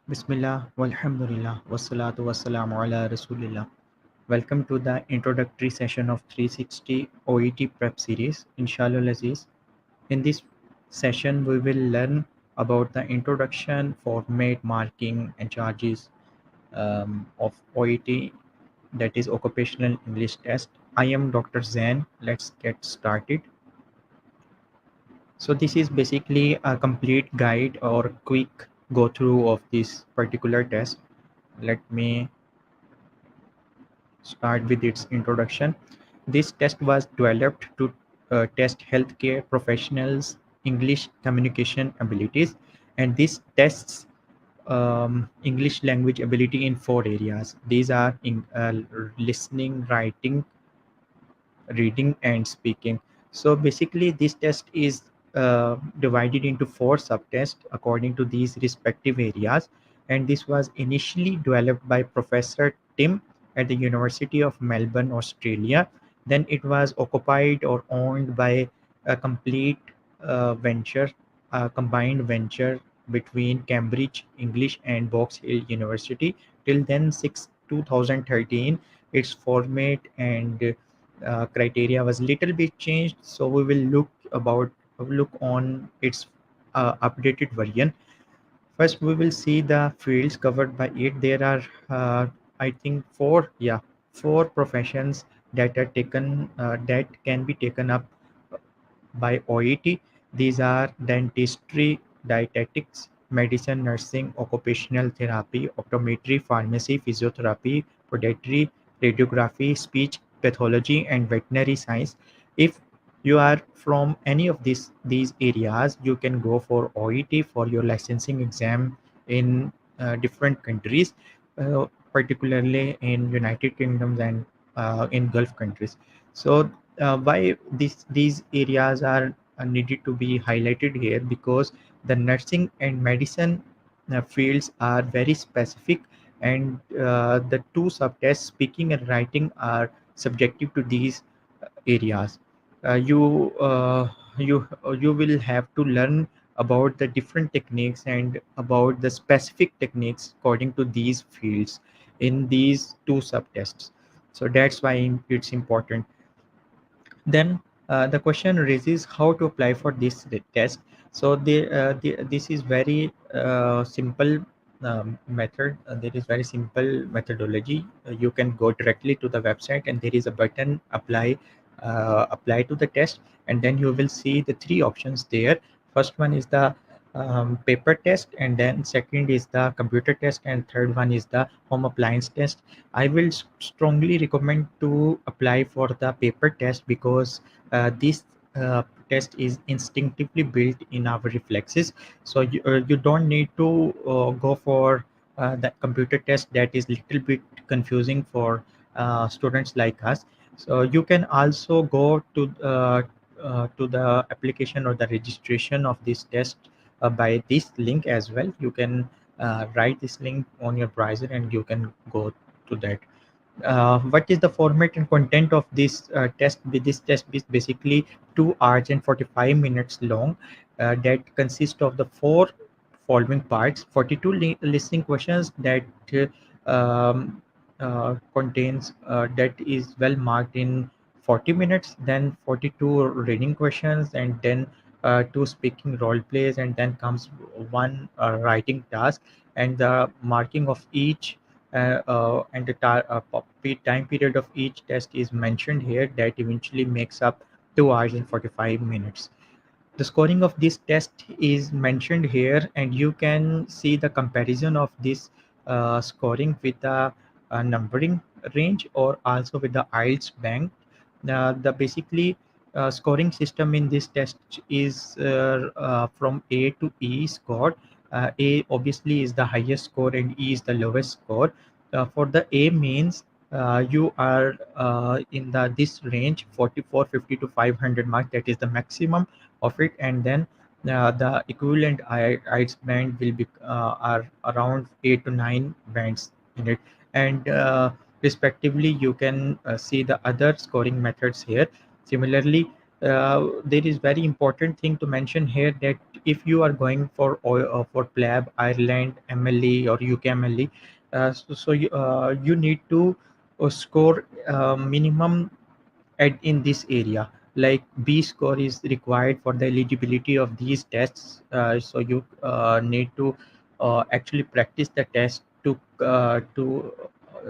Bismillah, walhamdulillah, wassalatu wassalamu ala rasulillah. Welcome to the introductory session of 360 OET prep series, Inshallah Aziz. In this session, we will learn about the introduction, format, marking, and charges of OET, that is Occupational English Test. I am Dr. Zain. Let's get started. So this is basically a complete guide or quick go through of this particular test. Let me start with its introduction. This test was developed to test healthcare professionals' English communication abilities, and this tests English language ability in four areas. These are listening, writing, reading, and speaking. So basically, this test is divided into four subtests according to these respective areas. And this was initially developed by Professor Tim at the University of Melbourne, Australia. Then it was occupied or owned by a complete venture, a combined venture between Cambridge English and Box Hill University. Till then, 2013, its format and criteria was little bit changed, so we will look on its updated version. First we will see the fields covered by it. There are I think four professions that are taken that can be taken up by OET. These are dentistry, dietetics, medicine, nursing, occupational therapy, optometry, pharmacy, physiotherapy, podiatry, radiography, speech pathology, and veterinary science. If you are from any of these areas, you can go for OET for your licensing exam in different countries, particularly in United Kingdoms and in Gulf countries. So why these areas are needed to be highlighted here, because the nursing and medicine fields are very specific, and the two subtests, speaking and writing, are subjective to these areas. You will have to learn about the different techniques and about the specific techniques according to these fields in these two subtests. So that's why it's important. Then the question raises how to apply for this test. So this is very simple method. There is very simple methodology. You can go directly to the website, and there is a button apply to the test, and then you will see the three options there. First one is the paper test, and then second is the computer test, and third one is the home appliance test. I will strongly recommend to apply for the paper test, because this test is instinctively built in our reflexes. So you don't need to go for the computer test. That is little bit confusing for students like us. So you can also go to the application or the registration of this test by this link as well. You can write this link on your browser and you can go to that. What is the format and content of this test? This test is basically 2 hours and 45 minutes long, that consists of the four following parts: 42 listening questions that contains that is well marked in 40 minutes, then 42 reading questions, and then two speaking role plays, and then comes one writing task. And the marking of each and the time period of each test is mentioned here, that eventually makes up 2 hours and 45 minutes. The scoring of this test is mentioned here, and you can see the comparison of this scoring with the numbering range, or also with the IELTS bank. The basically scoring system in this test is from A to E score. A obviously is the highest score and E is the lowest score. For the A means, you are in the this range 4450 to 500 mark, that is the maximum of it. And then the equivalent IELTS band will be are around 8 to 9 bands in it. And respectively, you can see the other scoring methods here. Similarly, there is very important thing to mention here that if you are going for plab Ireland MLE or UK MLE, you need to score minimum at in this area, like B score is required for the eligibility of these tests. So you need to actually practice the test to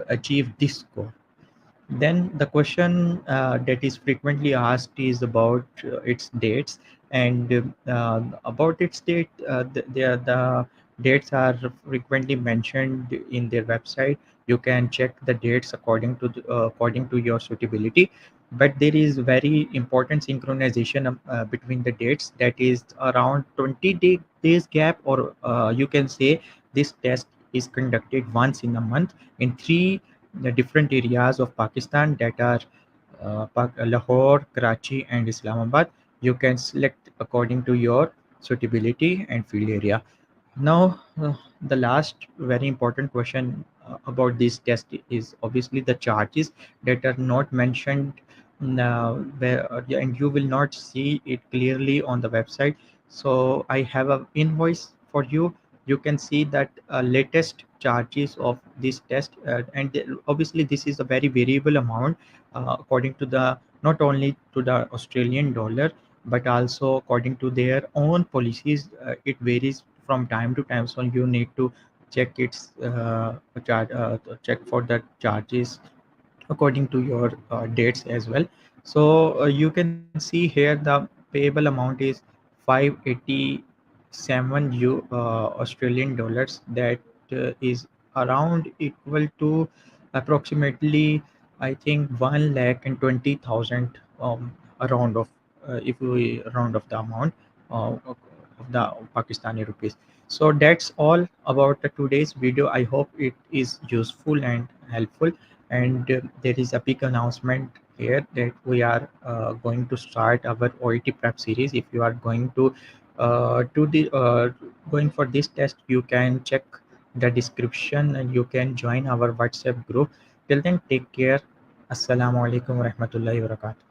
achieve this score. Then the question that is frequently asked is about its dates, and about its date, the dates are frequently mentioned in their website. You can check the dates according to your suitability, but there is very important synchronization between the dates, that is around days gap, or you can say this test is conducted once in a month in three the different areas of Pakistan, that are Lahore, Karachi, and Islamabad. You can select according to your suitability and field area. Now, the last very important question about this test is obviously the charges that are not mentioned now, yeah, and you will not see it clearly on the website. So I have an invoice for you. You can see that latest charges of this test, obviously this is a very variable amount according to the not only to the Australian dollar, but also according to their own policies. It varies from time to time, so you need to check its check for the charges according to your dates as well. So you can see here the payable amount is 587 Australian dollars. That is around equal to approximately, I think, 1,20,000, around of if we round of the amount of the Pakistani rupees. So that's all about the today's video. I hope it is useful and helpful. And there is a big announcement here that we are going to start our OET prep series. If you are to the going for this test, you can check the description and you can join our WhatsApp group. Till then, take care. Assalamu alaikum warahmatullahi wabarakatuh.